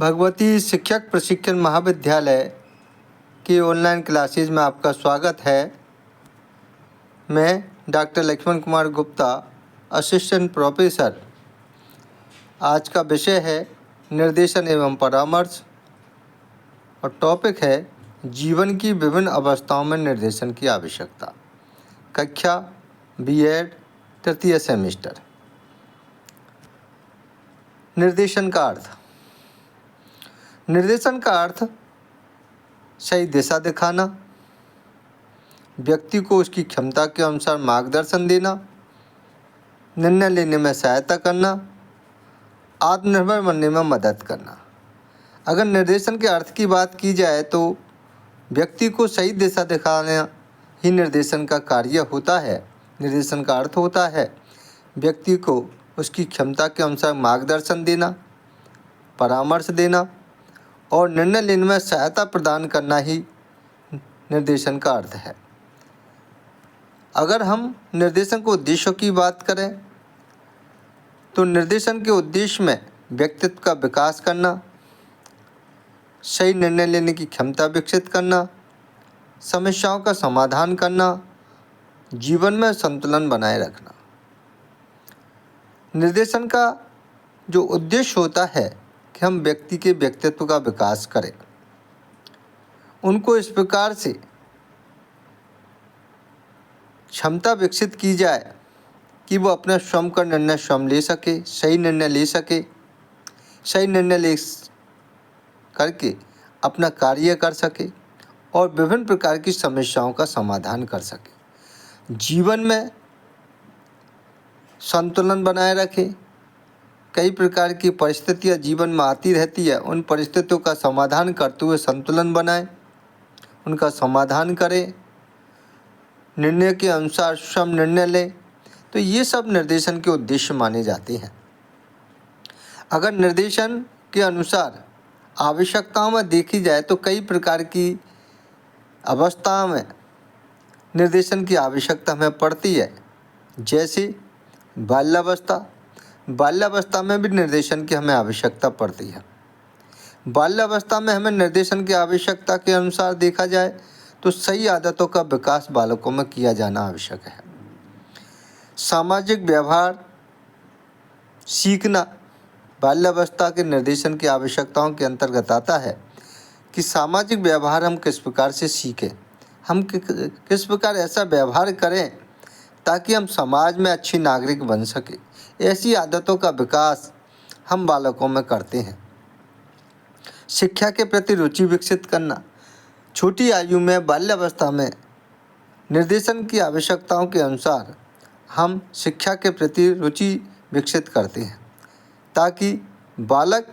भगवती शिक्षक प्रशिक्षण महाविद्यालय की ऑनलाइन क्लासेज में आपका स्वागत है। मैं doctor Lakshman Kumar Gupta, assistant professor. आज का विषय है निर्देशन एवं परामर्श और टॉपिक है जीवन की विभिन्न अवस्थाओं में निर्देशन की आवश्यकता। कक्षा बीएड तृतीय सेमेस्टर। निर्देशन का अर्थ। निर्देशन का अर्थ सही दिशा दिखाना, व्यक्ति को उसकी क्षमता के अनुसार मार्गदर्शन देना, निर्णय लेने में सहायता करना, आत्मनिर्भर बनने में मदद करना। अगर निर्देशन के अर्थ की बात की जाए तो व्यक्ति को सही दिशा दिखाना ही निर्देशन का कार्य होता है। निर्देशन का अर्थ होता है व्यक्ति को उसकी क्षमता के अनुसार मार्गदर्शन देना, परामर्श देना और निर्णय लेने में सहायता प्रदान करना ही निर्देशन का अर्थ है। अगर हम निर्देशन के उद्देश्यों की बात करें तो निर्देशन के उद्देश्य में व्यक्तित्व का विकास करना, सही निर्णय लेने की क्षमता विकसित करना, समस्याओं का समाधान करना, जीवन में संतुलन बनाए रखना। निर्देशन का जो उद्देश्य होता है कि हम व्यक्ति के व्यक्तित्व का विकास करें, उनको इस प्रकार से क्षमता विकसित की जाए कि वो अपना स्वयं का निर्णय स्वयं ले सके, सही निर्णय ले सके, सही निर्णय ले करके अपना कार्य कर सके और विभिन्न प्रकार की समस्याओं का समाधान कर सके। जीवन में संतुलन बनाए रखे। कई प्रकार की परिस्थितियाँ जीवन में आती रहती है, उन परिस्थितियों का समाधान करते हुए संतुलन बनाए, उनका समाधान करें, निर्णय के अनुसार स्वयं निर्णय लें। तो ये सब निर्देशन के उद्देश्य माने जाते हैं। अगर निर्देशन के अनुसार आवश्यकताओं में देखी जाए तो कई प्रकार की अवस्थाओं में निर्देशन की आवश्यकता हमें पड़ती है। जैसे बाल्यावस्था। बाल्यावस्था में भी निर्देशन की हमें आवश्यकता पड़ती है। बाल्यावस्था में हमें निर्देशन की आवश्यकता के अनुसार देखा जाए तो सही आदतों का विकास बालकों में किया जाना आवश्यक है। सामाजिक व्यवहार सीखना बाल्यावस्था के निर्देशन की आवश्यकताओं के अंतर्गत आता है कि सामाजिक व्यवहार हम किस प्रकार से सीखें, हम किस प्रकार ऐसा व्यवहार करें ताकि हम समाज में अच्छी नागरिक बन सके। ऐसी आदतों का विकास हम बालकों में करते हैं। शिक्षा के प्रति रुचि विकसित करना। छोटी आयु में बाल्यावस्था में निर्देशन की आवश्यकताओं के अनुसार हम शिक्षा के प्रति रुचि विकसित करते हैं ताकि बालक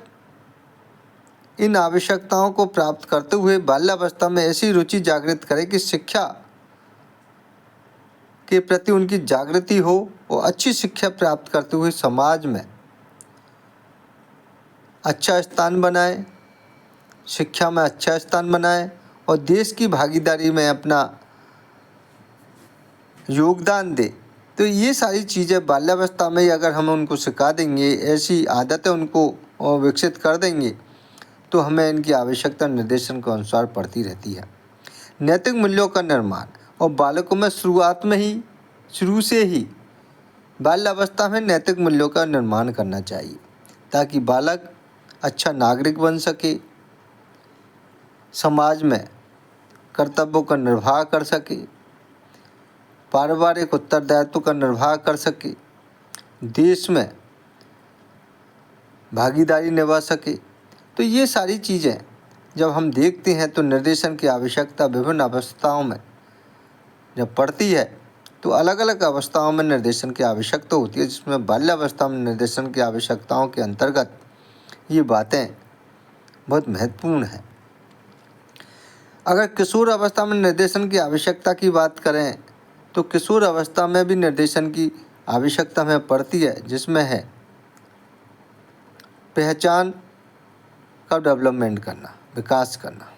इन आवश्यकताओं को प्राप्त करते हुए बाल्यावस्था में ऐसी रुचि जागृत करे कि शिक्षा के प्रति उनकी जागृति हो और अच्छी शिक्षा प्राप्त करते हुए समाज में अच्छा स्थान बनाए, शिक्षा में अच्छा स्थान बनाए और देश की भागीदारी में अपना योगदान दे। तो ये सारी चीज़ें बाल्यावस्था में अगर हम उनको सिखा देंगे, ऐसी आदतें उनको विकसित कर देंगे तो हमें इनकी आवश्यकता निर्देशन के अनुसार पड़ती रहती है। नैतिक मूल्यों का निर्माण। और बालकों में शुरू से ही बाल्यावस्था में नैतिक मूल्यों का निर्माण करना चाहिए ताकि बालक अच्छा नागरिक बन सके, समाज में कर्तव्यों का निर्वाह कर सके, पारिवारिक उत्तरदायित्व का निर्वाह कर सके, देश में भागीदारी निभा सके। तो ये सारी चीज़ें जब हम देखते हैं तो निर्देशन की आवश्यकता विभिन्न अवस्थाओं में जब पड़ती है तो अलग अलग अवस्थाओं में निर्देशन की आवश्यकता होती है, जिसमें बाल्यावस्था में निर्देशन की आवश्यकताओं के अंतर्गत ये बातें बहुत महत्वपूर्ण हैं। अगर किशोर अवस्था में निर्देशन की आवश्यकता की बात करें तो किशोर अवस्था में भी निर्देशन की आवश्यकता हमें पड़ती है, जिसमें है पहचान का डेवलपमेंट करना, विकास करना।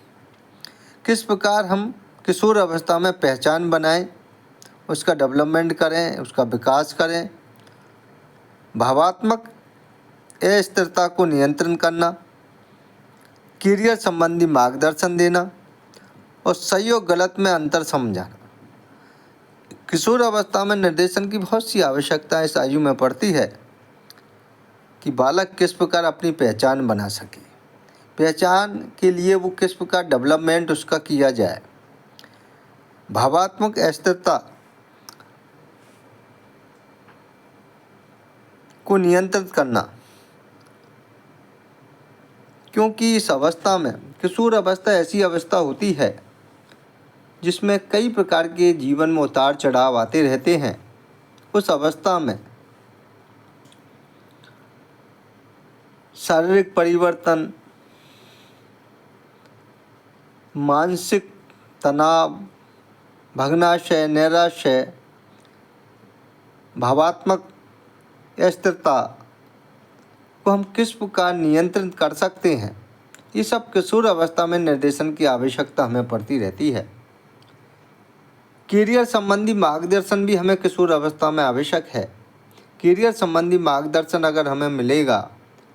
किस प्रकार हम किशोर अवस्था में पहचान बनाएं, उसका डेवलपमेंट करें, उसका विकास करें। भावात्मक अस्थिरता को नियंत्रण करना, करियर संबंधी मार्गदर्शन देना और सही और गलत में अंतर समझाना। किशोर अवस्था में निर्देशन की बहुत सी आवश्यकता इस आयु में पड़ती है कि बालक किस प्रकार अपनी पहचान बना सके, पहचान के लिए वो किस प्रकार डेवलपमेंट उसका किया जाए, भावात्मक अस्थिरता को नियंत्रित करना, क्योंकि इस अवस्था में किशोर अवस्था ऐसी अवस्था होती है जिसमें कई प्रकार के जीवन में उतार चढ़ाव आते रहते हैं। उस अवस्था में शारीरिक परिवर्तन, मानसिक तनाव, भग्नाशय, नैराश्य, भावात्मक अस्थिरता को हम किस प्रकार नियंत्रित कर सकते हैं, ये सब किशोर अवस्था में निर्देशन की आवश्यकता हमें पड़ती रहती है। करियर संबंधी मार्गदर्शन भी हमें किशोर अवस्था में आवश्यक है। करियर संबंधी मार्गदर्शन अगर हमें मिलेगा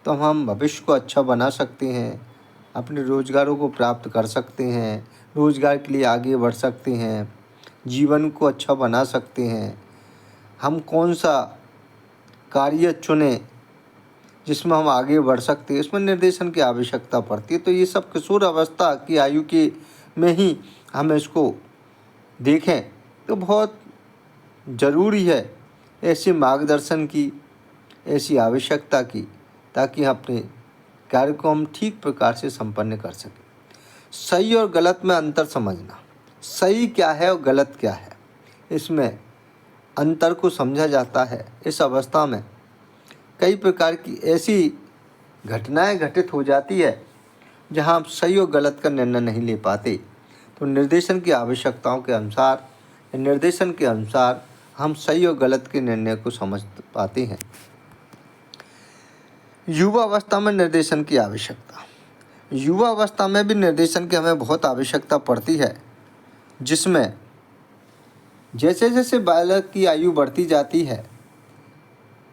तो हम भविष्य को अच्छा बना सकते हैं, अपने रोजगारों को प्राप्त कर सकते हैं, रोजगार के लिए आगे बढ़ सकते हैं, जीवन को अच्छा बना सकते हैं। हम कौन सा कार्य चुनें जिसमें हम आगे बढ़ सकते हैं, इसमें निर्देशन की आवश्यकता पड़ती है। तो ये सब किशोर अवस्था की आयु के में ही हम इसको देखें तो बहुत ज़रूरी है ऐसे मार्गदर्शन की, ऐसी आवश्यकता की, ताकि हम अपने कार्य को हम ठीक प्रकार से संपन्न कर सकें। सही और गलत में अंतर समझना, सही क्या है और गलत क्या है, इसमें अंतर को समझा जाता है। इस अवस्था में कई प्रकार की ऐसी घटनाएं घटित हो जाती है जहां हम सही और गलत का निर्णय नहीं ले पाते। तो निर्देशन की आवश्यकताओं के अनुसार, निर्देशन के अनुसार हम सही और गलत के निर्णय को समझ पाते हैं। युवा अवस्था में निर्देशन की आवश्यकता, युवा अवस्था में भी निर्देशन की हमें बहुत आवश्यकता पड़ती है, जिसमें जैसे जैसे बालक की आयु बढ़ती जाती है,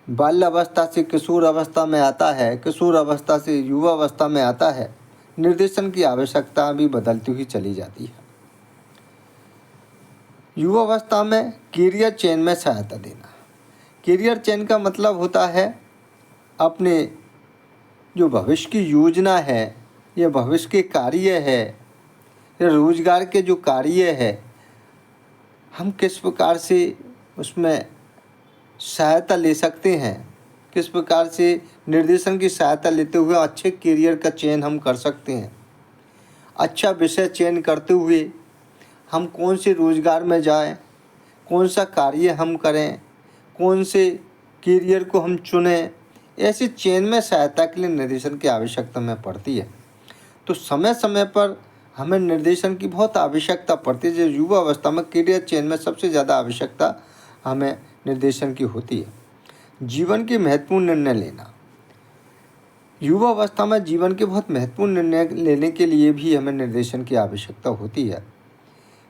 बाल्य अवस्था से किशोर अवस्था में आता है, किशोर अवस्था से युवा अवस्था में आता है, निर्देशन की आवश्यकता भी बदलती हुई चली जाती है। युवा अवस्था में करियर चयन में सहायता देना। करियर चयन का मतलब होता है अपने जो भविष्य की योजना है या भविष्य के कार्य है या रोजगार के जो कार्य है, हम किस प्रकार से उसमें सहायता ले सकते हैं, किस प्रकार से निर्देशन की सहायता लेते हुए अच्छे करियर का चयन हम कर सकते हैं। अच्छा विषय चयन करते हुए हम कौन से रोजगार में जाएं, कौन सा कार्य हम करें, कौन से करियर को हम चुनें, ऐसे चयन में सहायता के लिए निर्देशन की आवश्यकता हमें पड़ती है। तो समय समय पर हमें निर्देशन की बहुत आवश्यकता पड़ती है। जो युवा अवस्था में करियर चयन में सबसे ज़्यादा आवश्यकता हमें निर्देशन की होती है। जीवन के महत्वपूर्ण निर्णय लेना, युवा अवस्था में जीवन के बहुत महत्वपूर्ण निर्णय लेने के लिए भी हमें निर्देशन की आवश्यकता होती है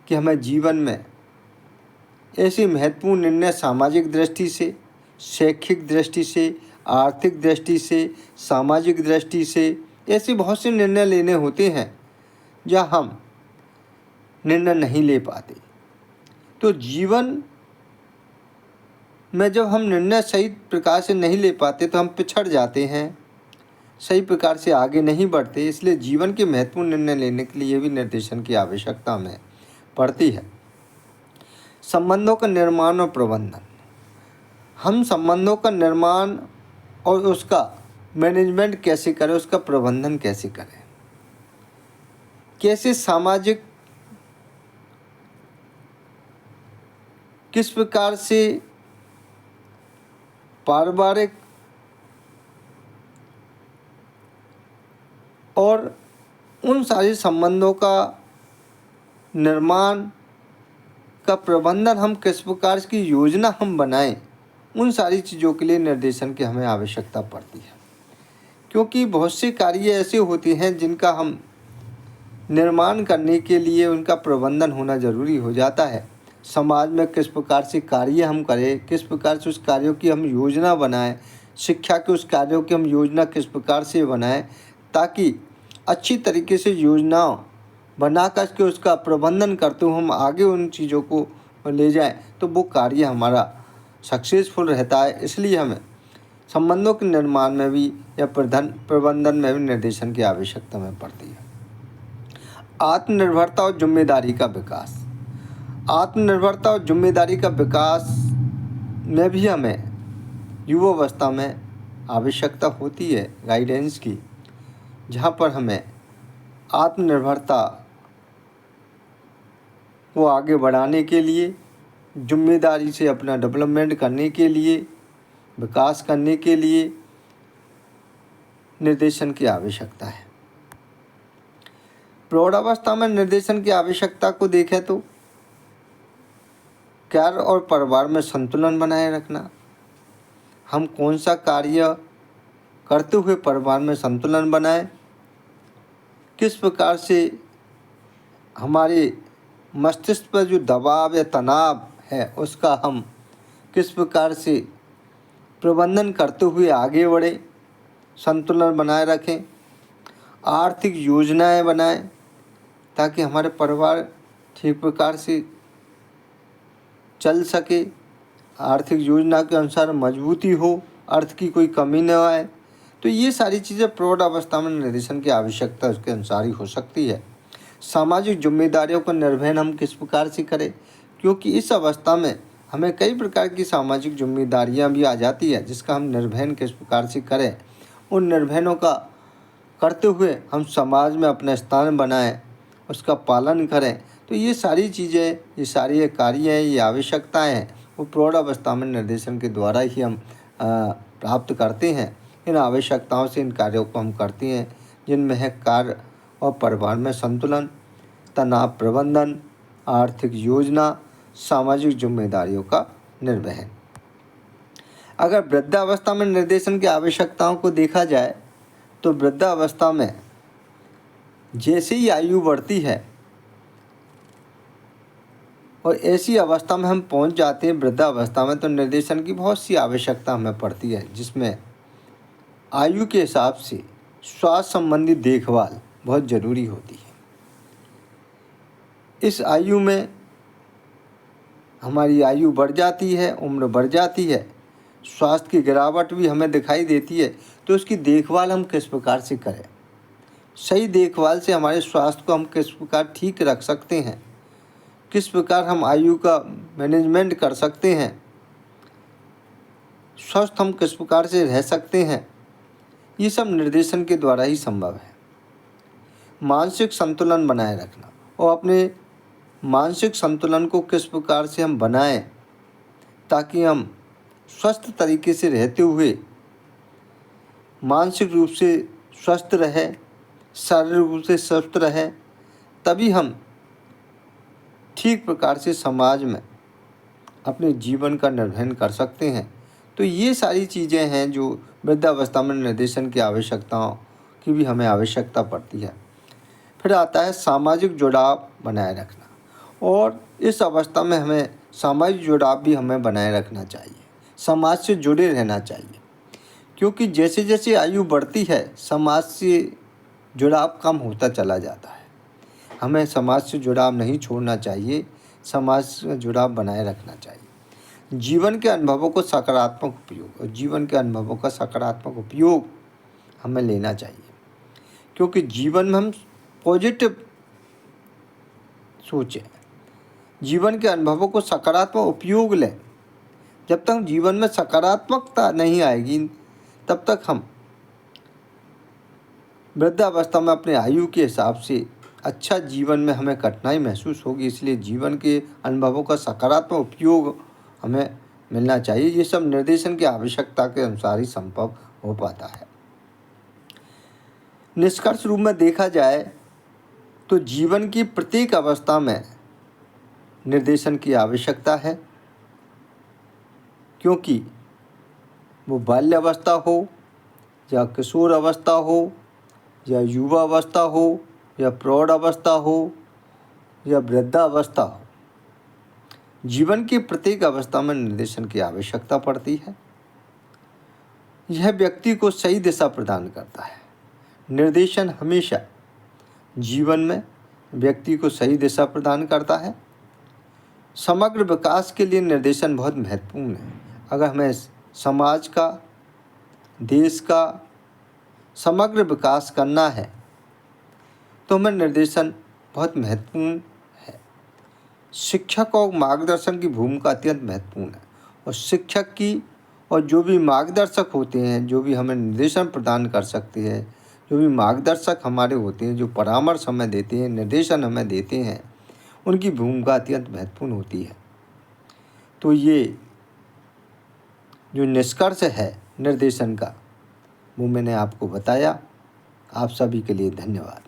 कि हमें जीवन में ऐसे महत्वपूर्ण निर्णय सामाजिक दृष्टि से, शैक्षिक दृष्टि से, आर्थिक दृष्टि से, सामाजिक दृष्टि से ऐसे बहुत से निर्णय लेने होते हैं जहाँ हम निर्णय नहीं ले पाते। तो जीवन में जब हम निर्णय सही प्रकार से नहीं ले पाते तो हम पिछड़ जाते हैं, सही प्रकार से आगे नहीं बढ़ते। इसलिए जीवन के महत्वपूर्ण निर्णय लेने के लिए भी निर्देशन की आवश्यकता हमें पड़ती है। संबंधों का निर्माण और प्रबंधन, हम संबंधों का निर्माण और उसका मैनेजमेंट कैसे करें, उसका प्रबंधन कैसे करें, कैसे सामाजिक, किस प्रकार से पारिवारिक और उन सारे संबंधों का निर्माण का प्रबंधन हम किस प्रकार की योजना हम बनाएं, उन सारी चीज़ों के लिए निर्देशन की हमें आवश्यकता पड़ती है। क्योंकि बहुत से कार्य ऐसे होते हैं जिनका हम निर्माण करने के लिए उनका प्रबंधन होना ज़रूरी हो जाता है। समाज में किस प्रकार से कार्य हम करें, किस प्रकार से उस कार्यों की हम योजना बनाएं, शिक्षा के उस कार्यों की हम योजना किस प्रकार से बनाएं ताकि अच्छी तरीके से योजना बना करके उसका प्रबंधन करते हुए हम आगे उन चीज़ों को ले जाएं तो वो कार्य हमारा सक्सेसफुल रहता है। इसलिए हमें संबंधों के निर्माण में भी या प्रबंधन में भी निर्देशन की आवश्यकता में पड़ती है। आत्मनिर्भरता और जिम्मेदारी का विकास। आत्मनिर्भरता और जिम्मेदारी का विकास में भी हमें युवावस्था में आवश्यकता होती है गाइडेंस की, जहाँ पर हमें आत्मनिर्भरता को आगे बढ़ाने के लिए, जिम्मेदारी से अपना डेवलपमेंट करने के लिए, विकास करने के लिए निर्देशन की आवश्यकता है। प्रौढ़ावस्था में निर्देशन की आवश्यकता को देखें तो कार्य और परिवार में संतुलन बनाए रखना। हम कौन सा कार्य करते हुए परिवार में संतुलन बनाएं, किस प्रकार से हमारे मस्तिष्क पर जो दबाव या तनाव है उसका हम किस प्रकार से प्रबंधन करते हुए आगे बढ़े, संतुलन बनाए रखें। आर्थिक योजनाएं बनाएं ताकि हमारे परिवार ठीक प्रकार से चल सके, आर्थिक योजना के अनुसार मजबूती हो, अर्थ की कोई कमी न आए। तो ये सारी चीज़ें प्रौढ़ अवस्था में निर्देशन की आवश्यकता उसके अनुसार ही हो सकती है। सामाजिक जिम्मेदारियों का निर्वहन हम किस प्रकार से करें, क्योंकि इस अवस्था में हमें कई प्रकार की सामाजिक जिम्मेदारियां भी आ जाती है, जिसका हम निर्वहन किस प्रकार से करें। उन निर्वहनों का करते हुए हम समाज में अपना स्थान बनाएं, उसका पालन करें। तो ये सारी चीज़ें, ये सारी कार्य हैं, ये आवश्यकताएं हैं, वो प्रौढ़ अवस्था में निर्देशन के द्वारा ही हम प्राप्त करते हैं। इन आवश्यकताओं से इन कार्यों को हम करते हैं, जिनमें है कार्य और परिवार में संतुलन, तनाव प्रबंधन, आर्थिक योजना, सामाजिक जिम्मेदारियों का निर्वहन। अगर वृद्धावस्था में निर्देशन की आवश्यकताओं को देखा जाए तो वृद्धावस्था में जैसे ही आयु बढ़ती है और ऐसी अवस्था में हम पहुंच जाते हैं वृद्धावस्था में, तो निर्देशन की बहुत सी आवश्यकता हमें पड़ती है, जिसमें आयु के हिसाब से स्वास्थ्य संबंधी देखभाल बहुत ज़रूरी होती है। इस आयु में हमारी आयु बढ़ जाती है, उम्र बढ़ जाती है, स्वास्थ्य की गिरावट भी हमें दिखाई देती है। तो उसकी देखभाल हम किस प्रकार से करें, सही देखभाल से हमारे स्वास्थ्य को हम किस प्रकार ठीक रख सकते हैं, किस प्रकार हम आयु का मैनेजमेंट कर सकते हैं, स्वस्थ हम किस प्रकार से रह सकते हैं, ये सब निर्देशन के द्वारा ही संभव है। मानसिक संतुलन बनाए रखना, और अपने मानसिक संतुलन को किस प्रकार से हम बनाएं ताकि हम स्वस्थ तरीके से रहते हुए मानसिक रूप से स्वस्थ रहें, शारीरिक रूप से स्वस्थ रहें, तभी हम ठीक प्रकार से समाज में अपने जीवन का निर्वहन कर सकते हैं। तो ये सारी चीज़ें हैं जो वृद्धावस्था में निर्देशन की आवश्यकताओं की भी हमें आवश्यकता पड़ती है। फिर आता है सामाजिक जुड़ाव बनाए रखना, और इस अवस्था में हमें सामाजिक जुड़ाव भी हमें बनाए रखना चाहिए, समाज से जुड़े रहना चाहिए, क्योंकि जैसे जैसे आयु बढ़ती है समाज से जुड़ाव कम होता चला जाता है। हमें समाज से जुड़ाव नहीं छोड़ना चाहिए, समाज से जुड़ाव बनाए रखना चाहिए। जीवन के अनुभवों को सकारात्मक उपयोग, और जीवन के अनुभवों का सकारात्मक उपयोग हमें लेना चाहिए, क्योंकि जीवन में हम पॉजिटिव सोचें, जीवन के अनुभवों को सकारात्मक उपयोग लें। जब तक जीवन में सकारात्मकता नहीं आएगी तब तक हम वृद्धावस्था में अपने आयु के हिसाब से अच्छा जीवन में हमें कठिनाई महसूस होगी। इसलिए जीवन के अनुभवों का सकारात्मक उपयोग हमें मिलना चाहिए। ये सब निर्देशन की आवश्यकता के अनुसार ही संभव हो पाता है। निष्कर्ष रूप में देखा जाए तो जीवन की प्रत्येक अवस्था में निर्देशन की आवश्यकता है, क्योंकि वो बाल्यावस्था हो या किशोर अवस्था हो या युवा अवस्था हो या प्रौढ़ अवस्था हो या वृद्धावस्था हो, जीवन की प्रत्येक अवस्था में निर्देशन की आवश्यकता पड़ती है। यह व्यक्ति को सही दिशा प्रदान करता है। निर्देशन हमेशा जीवन में व्यक्ति को सही दिशा प्रदान करता है। समग्र विकास के लिए निर्देशन बहुत महत्वपूर्ण है। अगर हमें समाज का, देश का समग्र विकास करना है तो हमें निर्देशन बहुत महत्वपूर्ण है। शिक्षक और मार्गदर्शन की भूमिका अत्यंत महत्वपूर्ण है, और शिक्षक की और जो भी मार्गदर्शक होते हैं, जो भी हमें निर्देशन प्रदान कर सकते हैं, जो भी मार्गदर्शक हमारे होते हैं, जो परामर्श हमें देते हैं, निर्देशन हमें देते हैं, उनकी भूमिका अत्यंत महत्वपूर्ण होती है। तो ये जो निष्कर्ष है निर्देशन का, वो मैंने आपको बताया। आप सभी के लिए धन्यवाद।